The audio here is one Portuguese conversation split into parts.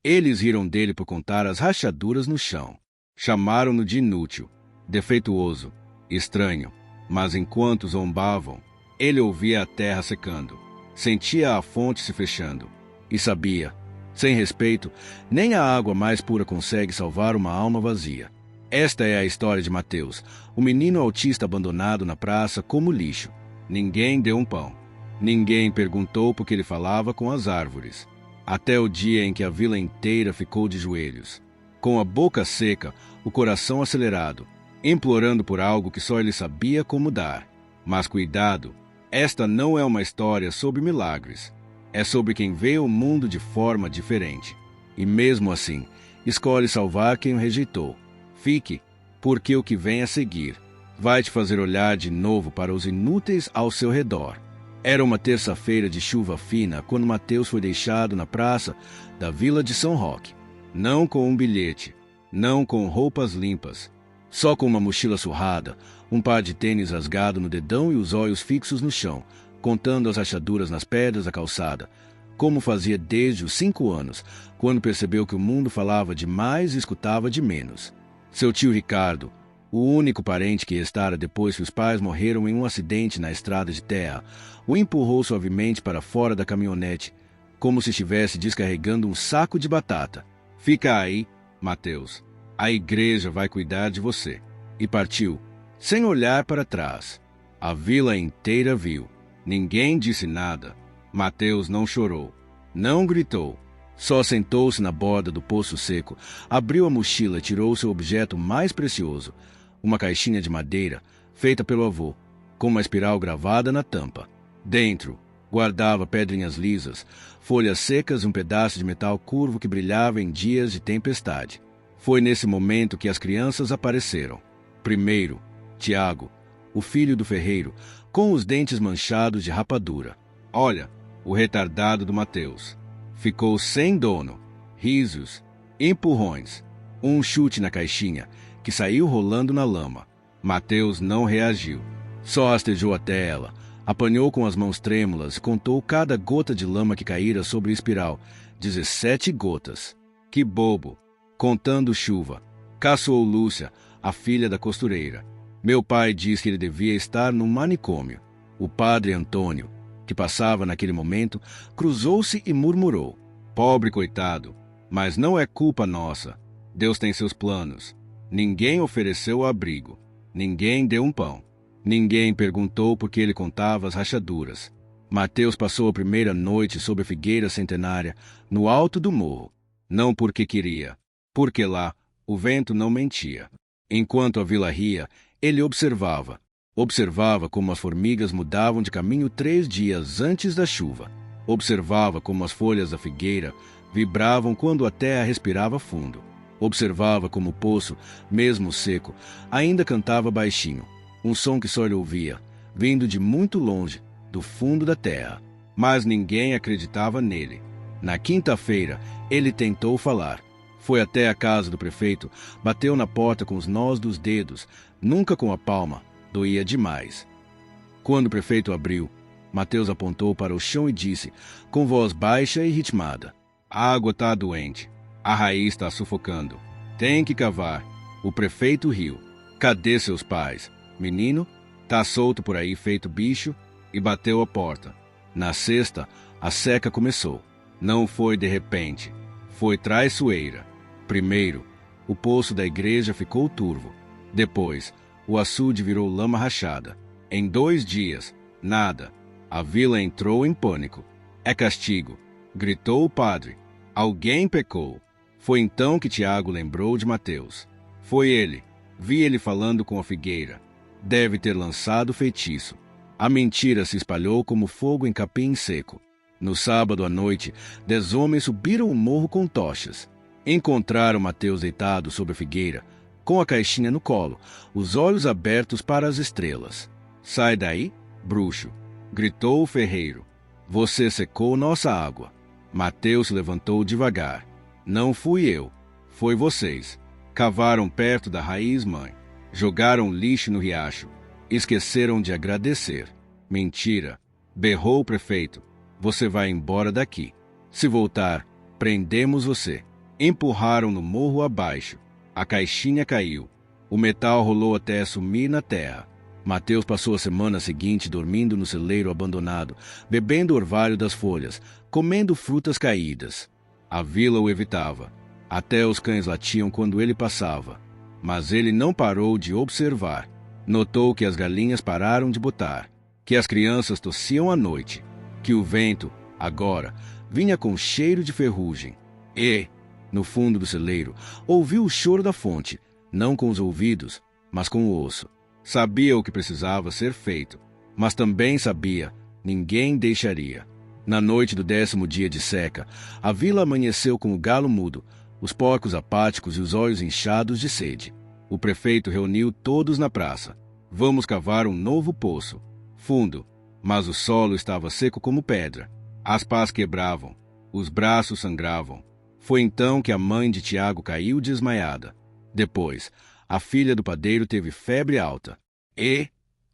Eles riram dele por contar as rachaduras no chão. Chamaram-no de inútil, defeituoso, estranho. Mas enquanto zombavam, ele ouvia a terra secando, sentia a fonte se fechando, e sabia, sem respeito, nem a água mais pura consegue salvar uma alma vazia. Esta é a história de Mateus, o menino autista abandonado na praça como lixo. Ninguém deu um pão. Ninguém perguntou por que ele falava com as árvores. Até o dia em que a vila inteira ficou de joelhos, com a boca seca, o coração acelerado, implorando por algo que só ele sabia como dar. Mas cuidado, esta não é uma história sobre milagres. É sobre quem vê o mundo de forma diferente. E mesmo assim, escolhe salvar quem o rejeitou. Fique, porque o que vem a seguir vai te fazer olhar de novo para os inúteis ao seu redor. Era uma terça-feira de chuva fina quando Mateus foi deixado na praça da vila de São Roque. Não com um bilhete, não com roupas limpas, só com uma mochila surrada, um par de tênis rasgado no dedão e os olhos fixos no chão, contando as rachaduras nas pedras da calçada, como fazia desde os 5 anos, quando percebeu que o mundo falava demais e escutava de menos. Seu tio Ricardo, o único parente que restara depois que os pais morreram em um acidente na estrada de terra, o empurrou suavemente para fora da caminhonete, como se estivesse descarregando um saco de batata. Fica aí, Mateus. A igreja vai cuidar de você. E partiu, sem olhar para trás. A vila inteira viu. Ninguém disse nada. Mateus não chorou, não gritou. Só sentou-se na borda do poço seco, abriu a mochila e tirou seu objeto mais precioso, uma caixinha de madeira feita pelo avô, com uma espiral gravada na tampa. Dentro, guardava pedrinhas lisas, folhas secas e um pedaço de metal curvo que brilhava em dias de tempestade. Foi nesse momento que as crianças apareceram. Primeiro, Tiago, o filho do ferreiro, com os dentes manchados de rapadura. Olha, o retardado do Mateus. Ficou sem dono, risos, empurrões, um chute na caixinha, que saiu rolando na lama. Mateus não reagiu, só rastejou até ela, apanhou com as mãos trêmulas e contou cada gota de lama que caíra sobre a espiral. 17 gotas. Que bobo! Contando chuva. Caçoou Lúcia, a filha da costureira. Meu pai diz que ele devia estar no manicômio. O padre Antônio, que passava naquele momento, cruzou-se e murmurou: pobre coitado, mas não é culpa nossa. Deus tem seus planos. Ninguém ofereceu abrigo. Ninguém deu um pão. Ninguém perguntou por que ele contava as rachaduras. Mateus passou a primeira noite sob a figueira centenária, no alto do morro. Não porque queria, porque lá o vento não mentia. Enquanto a vila ria, ele observava. Observava como as formigas mudavam de caminho 3 dias antes da chuva. Observava como as folhas da figueira vibravam quando a terra respirava fundo. Observava como o poço, mesmo seco, ainda cantava baixinho, um som que só ele ouvia, vindo de muito longe, do fundo da terra. Mas ninguém acreditava nele. Na quinta-feira, ele tentou falar. Foi até a casa do prefeito, bateu na porta com os nós dos dedos, nunca com a palma. Doía demais. Quando o prefeito abriu, Mateus apontou para o chão e disse, com voz baixa e ritmada: a água está doente. A raiz está sufocando. Tem que cavar. O prefeito riu. Cadê seus pais? Menino, tá solto por aí feito bicho, e bateu a porta. Na sexta, a seca começou. Não foi de repente. Foi traiçoeira. Primeiro, o poço da igreja ficou turvo. Depois, o açude virou lama rachada. Em 2 dias, nada. A vila entrou em pânico. É castigo, gritou o padre. Alguém pecou. Foi então que Tiago lembrou de Mateus. Foi ele. Vi ele falando com a figueira. Deve ter lançado feitiço. A mentira se espalhou como fogo em capim seco. No sábado à noite, 10 homens subiram o morro com tochas. Encontraram Mateus deitado sob a figueira, com a caixinha no colo, os olhos abertos para as estrelas. Sai daí, bruxo, gritou o ferreiro. Você secou nossa água. Mateus se levantou devagar. Não fui eu, foi vocês. Cavaram perto da raiz mãe. Jogaram lixo no riacho. Esqueceram de agradecer. Mentira, berrou o prefeito. Você vai embora daqui. Se voltar, prendemos você. Empurraram no morro abaixo. A caixinha caiu. O metal rolou até sumir na terra. Mateus passou a semana seguinte dormindo no celeiro abandonado, bebendo orvalho das folhas, comendo frutas caídas. A vila o evitava. Até os cães latiam quando ele passava. Mas ele não parou de observar. Notou que as galinhas pararam de botar, que as crianças tossiam à noite, que o vento, agora, vinha com cheiro de ferrugem. E, no fundo do celeiro, ouviu o choro da fonte, não com os ouvidos, mas com o osso. Sabia o que precisava ser feito, mas também sabia, ninguém deixaria. Na noite do 10º dia de seca, a vila amanheceu com o galo mudo, os porcos apáticos e os olhos inchados de sede. O prefeito reuniu todos na praça. Vamos cavar um novo poço. Fundo, mas o solo estava seco como pedra. As pás quebravam, os braços sangravam. Foi então que a mãe de Tiago caiu desmaiada. Depois, a filha do padeiro teve febre alta. E,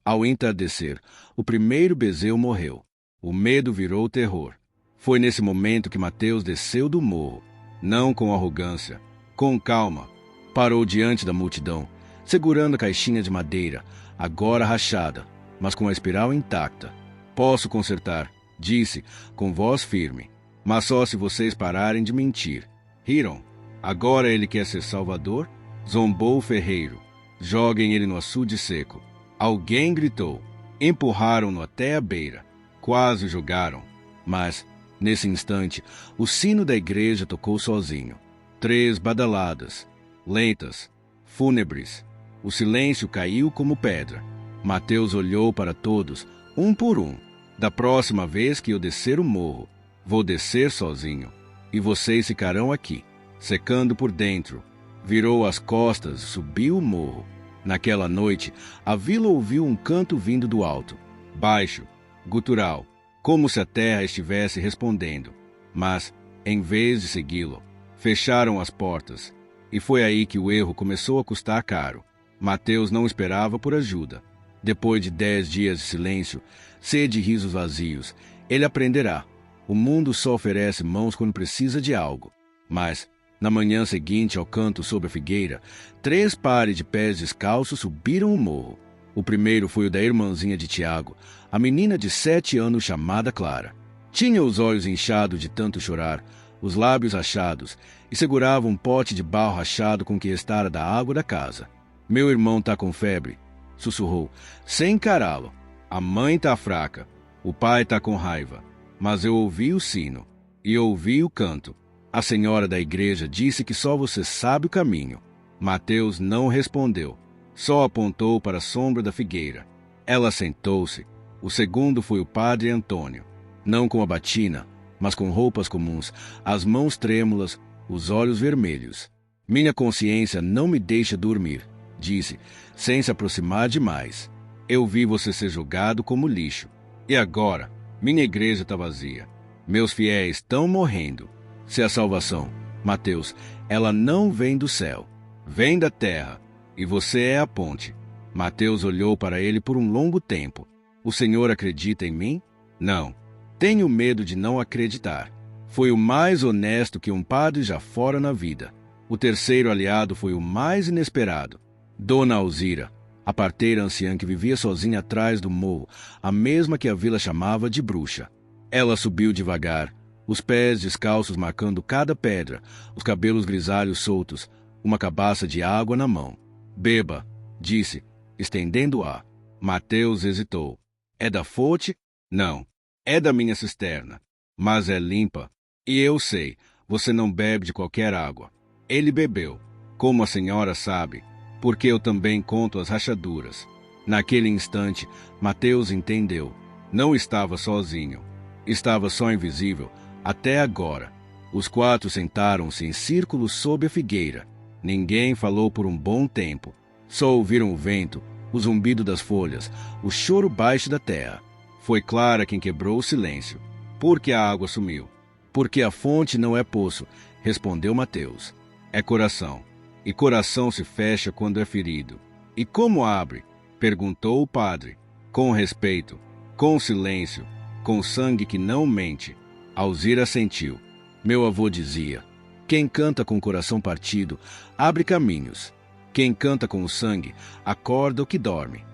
ao entardecer, o primeiro bezerro morreu. O medo virou terror. Foi nesse momento que Mateus desceu do morro. Não com arrogância, com calma. Parou diante da multidão, segurando a caixinha de madeira, agora rachada, mas com a espiral intacta. Posso consertar, disse, com voz firme, mas só se vocês pararem de mentir. Riram. Agora ele quer ser salvador? Zombou o ferreiro. Joguem ele no açude seco. Alguém gritou. Empurraram-no até a beira. Quase o jogaram. Mas, nesse instante, o sino da igreja tocou sozinho. 3 badaladas, lentas, fúnebres. O silêncio caiu como pedra. Mateus olhou para todos, um por um. Da próxima vez que eu descer o morro, vou descer sozinho, e vocês ficarão aqui, secando por dentro. Virou as costas, subiu o morro. Naquela noite, a vila ouviu um canto vindo do alto, baixo, gutural, como se a terra estivesse respondendo. Mas, em vez de segui-lo, fecharam as portas. E foi aí que o erro começou a custar caro. Mateus não esperava por ajuda. Depois de 10 dias de silêncio, sede e risos vazios, ele aprenderá. O mundo só oferece mãos quando precisa de algo. Mas, na manhã seguinte ao canto sob a figueira, 3 pares de pés descalços subiram o morro. O primeiro foi o da irmãzinha de Tiago, a menina de 7 anos chamada Clara. Tinha os olhos inchados de tanto chorar, os lábios rachados, e segurava um pote de barro rachado com que restara da água da casa. Meu irmão tá com febre, sussurrou, sem encará-lo. A mãe tá fraca, o pai tá com raiva. Mas eu ouvi o sino, e ouvi o canto. A senhora da igreja disse que só você sabe o caminho. Mateus não respondeu, só apontou para a sombra da figueira. Ela sentou-se. O segundo foi o padre Antônio, não com a batina, mas com roupas comuns, as mãos trêmulas, os olhos vermelhos. Minha consciência não me deixa dormir, disse, sem se aproximar demais. Eu vi você ser julgado como lixo. E agora, minha igreja está vazia. Meus fiéis estão morrendo. Se a salvação, Mateus, ela não vem do céu, vem da terra, e você é a ponte. Mateus olhou para ele por um longo tempo. O senhor acredita em mim? Não. Tenho medo de não acreditar. Foi o mais honesto que um padre já fora na vida. O terceiro aliado foi o mais inesperado. Dona Alzira, a parteira anciã que vivia sozinha atrás do morro, a mesma que a vila chamava de bruxa. Ela subiu devagar, os pés descalços marcando cada pedra, os cabelos grisalhos soltos, uma cabaça de água na mão. Beba, disse, estendendo-a. Mateus hesitou. É da fonte? Não. É da minha cisterna. Mas é limpa. E eu sei, você não bebe de qualquer água. Ele bebeu. Como a senhora sabe, porque eu também conto as rachaduras. Naquele instante, Mateus entendeu. Não estava sozinho. Estava só invisível, até agora. Os 4 sentaram-se em círculo sob a figueira. Ninguém falou por um bom tempo. Só ouviram o vento, o zumbido das folhas, o choro baixo da terra. Foi Clara quem quebrou o silêncio. Porque a água sumiu. Porque a fonte não é poço, respondeu Mateus. É coração. E coração se fecha quando é ferido. E como abre? Perguntou o padre. Com respeito, com silêncio, com sangue que não mente. Alzira assentiu. Meu avô dizia, Quem canta com o coração partido, abre caminhos. Quem canta com o sangue, acorda o que dorme.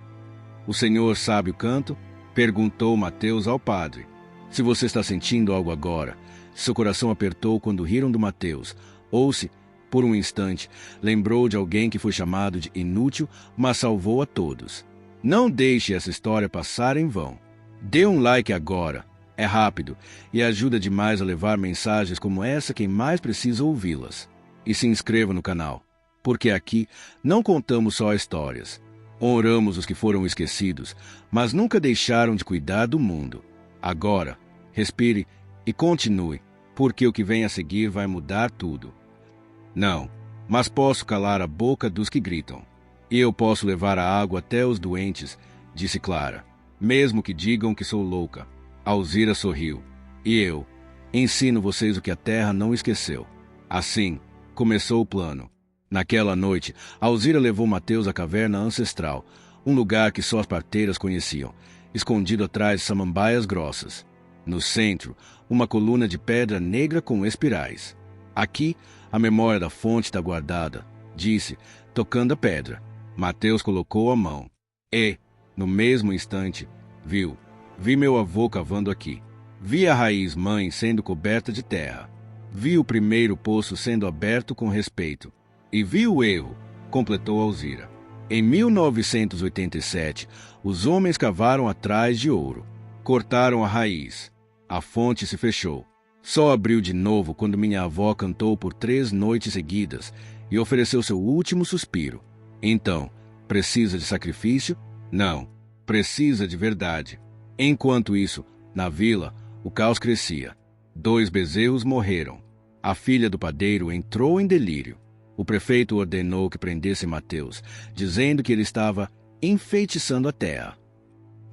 O Senhor sabe o canto? Perguntou Mateus ao padre. Se você está sentindo algo agora, se seu coração apertou quando riram do Mateus, ou se, por um instante, lembrou de alguém que foi chamado de inútil, mas salvou a todos. Não deixe essa história passar em vão. Dê um like agora. É rápido e ajuda demais a levar mensagens como essa quem mais precisa ouvi-las. E se inscreva no canal, porque aqui não contamos só histórias. Honramos os que foram esquecidos, mas nunca deixaram de cuidar do mundo. Agora, respire e continue, porque o que vem a seguir vai mudar tudo. Não, mas posso calar a boca dos que gritam. E eu posso levar a água até os doentes, disse Clara, mesmo que digam que sou louca. Alzira sorriu. E eu ensino vocês o que a terra não esqueceu. Assim, começou o plano. Naquela noite, Alzira levou Mateus à caverna ancestral, um lugar que só as parteiras conheciam, escondido atrás de samambaias grossas. No centro, uma coluna de pedra negra com espirais. Aqui, a memória da fonte está guardada, disse, tocando a pedra. Mateus colocou a mão. E, no mesmo instante, Vi meu avô cavando aqui. Vi a raiz-mãe sendo coberta de terra. Vi o primeiro poço sendo aberto com respeito. E vi o erro, completou Alzira. Em 1987, os homens cavaram atrás de ouro. Cortaram a raiz. A fonte se fechou. Só abriu de novo quando minha avó cantou por 3 noites seguidas e ofereceu seu último suspiro. Então, precisa de sacrifício? Não, precisa de verdade. Enquanto isso, na vila, o caos crescia. 2 bezerros morreram. A filha do padeiro entrou em delírio. O prefeito ordenou que prendesse Mateus, dizendo que ele estava enfeitiçando a terra.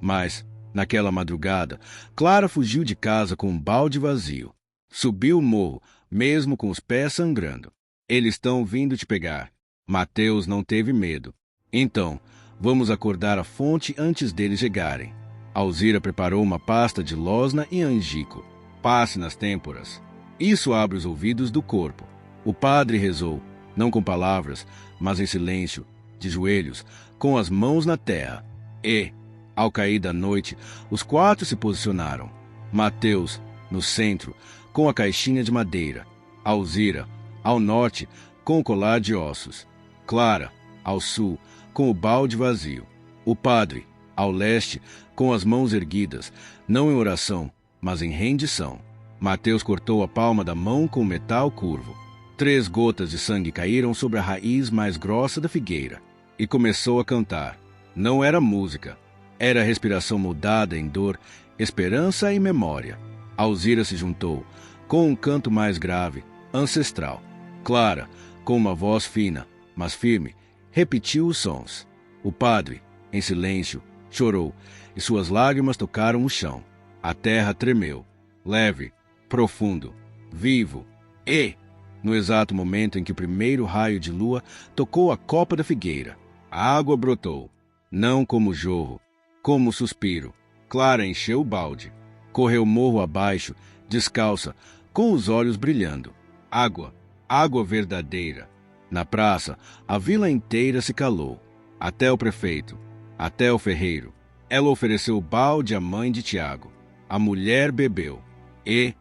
Mas, naquela madrugada, Clara fugiu de casa com um balde vazio. Subiu o morro, mesmo com os pés sangrando. Eles estão vindo te pegar. Mateus não teve medo. Então, vamos acordar a fonte antes deles chegarem. Alzira preparou uma pasta de losna e angico. Passe nas têmporas. Isso abre os ouvidos do corpo. O padre rezou, não com palavras, mas em silêncio, de joelhos, com as mãos na terra. E, ao cair da noite, os 4 se posicionaram. Mateus, no centro, com a caixinha de madeira. Alzira, ao norte, com o colar de ossos. Clara, ao sul, com o balde vazio. O padre, ao leste, com as mãos erguidas, não em oração, mas em rendição. Mateus cortou a palma da mão com o metal curvo. 3 gotas de sangue caíram sobre a raiz mais grossa da figueira. E começou a cantar. Não era música. Era respiração mudada em dor, esperança e memória. Alzira se juntou, com um canto mais grave, ancestral. Clara, com uma voz fina, mas firme, repetiu os sons. O padre, em silêncio, chorou, e suas lágrimas tocaram o chão. A terra tremeu, leve, profundo, vivo, e, no exato momento em que o primeiro raio de lua tocou a copa da figueira, a água brotou, não como jorro, como suspiro. Clara encheu o balde, correu morro abaixo, descalça, com os olhos brilhando. Água, água verdadeira. Na praça, a vila inteira se calou, até o prefeito, até o ferreiro. Ela ofereceu o balde à mãe de Tiago. A mulher bebeu e,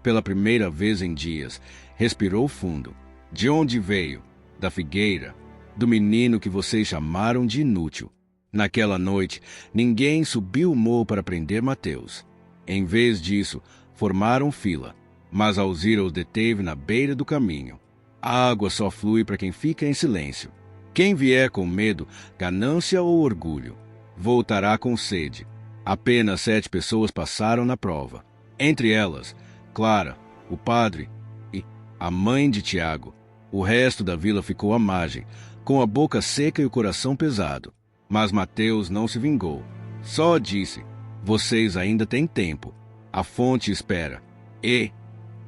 pela primeira vez em dias, respirou fundo. De onde veio? Da figueira, do menino que vocês chamaram de inútil. Naquela noite, ninguém subiu o morro para prender Mateus. Em vez disso, formaram fila, mas Alzira os deteve na beira do caminho. A água só flui para quem fica em silêncio. Quem vier com medo, ganância ou orgulho, voltará com sede. Apenas 7 pessoas passaram na prova. Entre elas, Clara, o padre e a mãe de Tiago. O resto da vila ficou à margem, com a boca seca e o coração pesado. Mas Mateus não se vingou. Só disse: vocês ainda têm tempo. A fonte espera. E,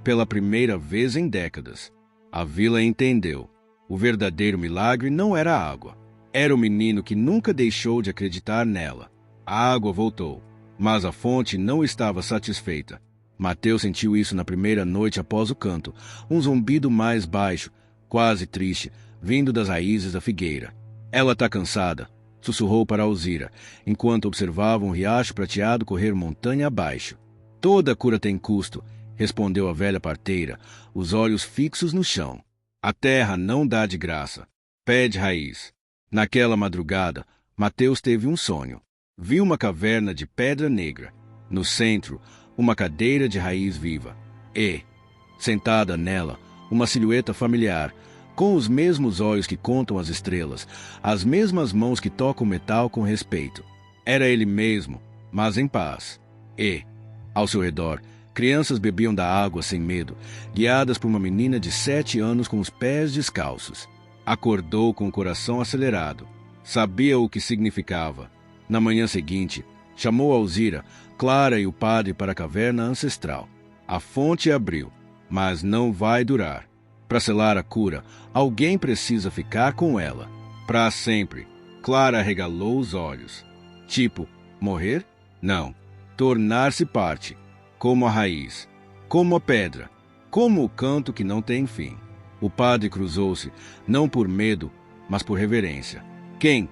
pela primeira vez em décadas, a vila entendeu. O verdadeiro milagre não era a água. Era o menino que nunca deixou de acreditar nela. A água voltou, mas a fonte não estava satisfeita. Mateus sentiu isso na primeira noite após o canto, um zumbido mais baixo, quase triste, vindo das raízes da figueira. Ela tá cansada, sussurrou para Alzira, enquanto observava um riacho prateado correr montanha abaixo. Toda cura tem custo, respondeu a velha parteira, os olhos fixos no chão. A terra não dá de graça. Pede raiz. Naquela madrugada, Mateus teve um sonho. Viu uma caverna de pedra negra. No centro, uma cadeira de raiz viva. E, sentada nela, uma silhueta familiar, com os mesmos olhos que contam as estrelas, as mesmas mãos que tocam o metal com respeito. Era ele mesmo, mas em paz. E, ao seu redor, crianças bebiam da água sem medo, guiadas por uma menina de 7 anos com os pés descalços. Acordou com o coração acelerado. Sabia o que significava. Na manhã seguinte, chamou Alzira, Clara e o padre para a caverna ancestral. A fonte abriu, mas não vai durar. Para selar a cura, alguém precisa ficar com ela. Para sempre. Clara regalou os olhos. Tipo, morrer? Não. Tornar-se parte. Como a raiz. Como a pedra. Como o canto que não tem fim. O padre cruzou-se, não por medo, mas por reverência. Quem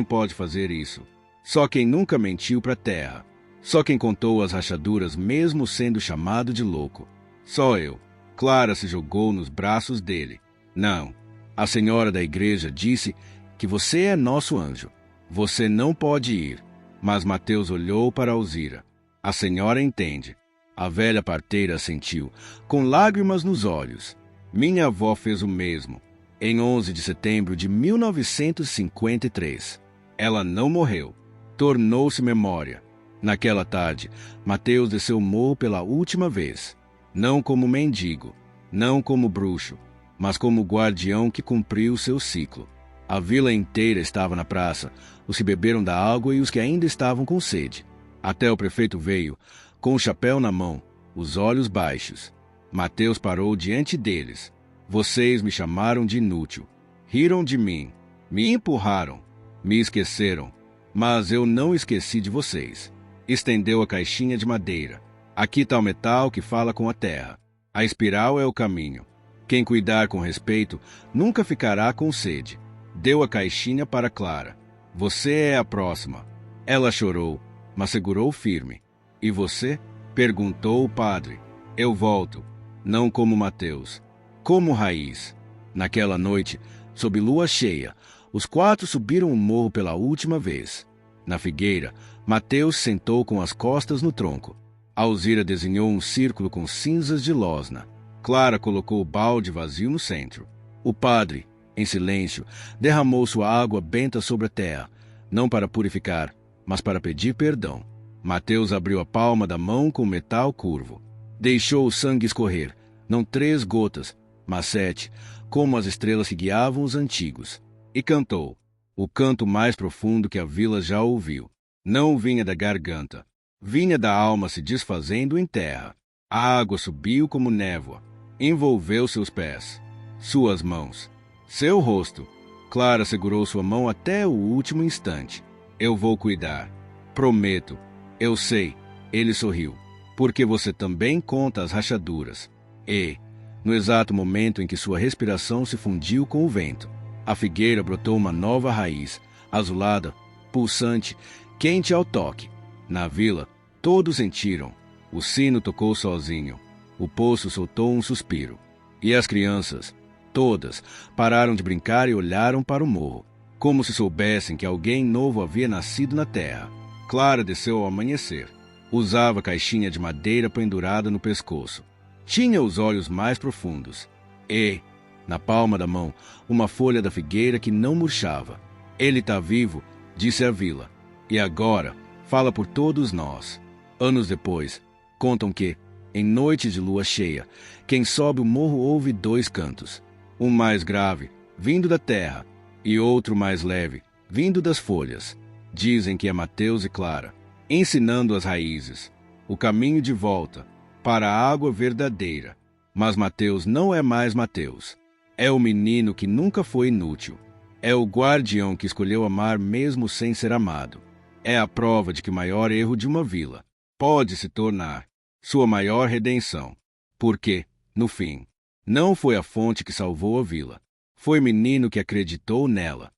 pode fazer isso? Só quem nunca mentiu para a terra. Só quem contou as rachaduras mesmo sendo chamado de louco. Só eu. Clara se jogou nos braços dele. Não. A senhora da igreja disse que você é nosso anjo. Você não pode ir. Mas Mateus olhou para Alzira. A senhora entende. A velha parteira assentiu, com lágrimas nos olhos. Minha avó fez o mesmo, em 11 de setembro de 1953. Ela não morreu. Tornou-se memória. Naquela tarde, Mateus desceu o morro pela última vez. Não como mendigo, não como bruxo, mas como guardião que cumpriu seu ciclo. A vila inteira estava na praça, os que beberam da água e os que ainda estavam com sede. Até o prefeito veio, com o chapéu na mão, os olhos baixos. Mateus parou diante deles. Vocês me chamaram de inútil. Riram de mim. Me empurraram. Me esqueceram. Mas eu não esqueci de vocês. Estendeu a caixinha de madeira. Aqui está o metal que fala com a terra. A espiral é o caminho. Quem cuidar com respeito nunca ficará com sede. Deu a caixinha para Clara. Você é a próxima. Ela chorou, mas segurou firme. E você? Perguntou o padre. Eu volto. Não como Mateus, como raiz. Naquela noite, sob lua cheia, os 4 subiram o morro pela última vez. Na figueira, Mateus sentou com as costas no tronco. Alzira desenhou um círculo com cinzas de losna. Clara colocou o balde vazio no centro. O padre, em silêncio, derramou sua água benta sobre a terra, não para purificar, mas para pedir perdão. Mateus abriu a palma da mão com o metal curvo. Deixou o sangue escorrer, não 3 gotas, mas 7, como as estrelas que guiavam os antigos. E cantou, o canto mais profundo que a vila já ouviu. Não vinha da garganta, vinha da alma se desfazendo em terra. A água subiu como névoa, envolveu seus pés, suas mãos, seu rosto. Clara segurou sua mão até o último instante. Eu vou cuidar. Prometo. Eu sei. Ele sorriu. Porque você também conta as rachaduras. E, no exato momento em que sua respiração se fundiu com o vento, a figueira brotou uma nova raiz, azulada, pulsante, quente ao toque. Na vila, todos sentiram. O sino tocou sozinho. O poço soltou um suspiro. E as crianças, todas, pararam de brincar e olharam para o morro, como se soubessem que alguém novo havia nascido na terra. Clara desceu ao amanhecer. Usava caixinha de madeira pendurada no pescoço. Tinha os olhos mais profundos. E, na palma da mão, uma folha da figueira que não murchava. Ele está vivo, disse a vila. E agora, fala por todos nós. Anos depois, contam que, em noites de lua cheia, quem sobe o morro ouve 2 cantos. Um mais grave, vindo da terra, e outro mais leve, vindo das folhas. Dizem que é Mateus e Clara, ensinando as raízes, o caminho de volta, para a água verdadeira. Mas Mateus não é mais Mateus. É o menino que nunca foi inútil. É o guardião que escolheu amar mesmo sem ser amado. É a prova de que o maior erro de uma vila pode se tornar sua maior redenção. Porque, no fim, não foi a fonte que salvou a vila. Foi o menino que acreditou nela,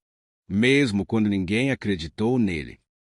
mesmo quando ninguém acreditou nele.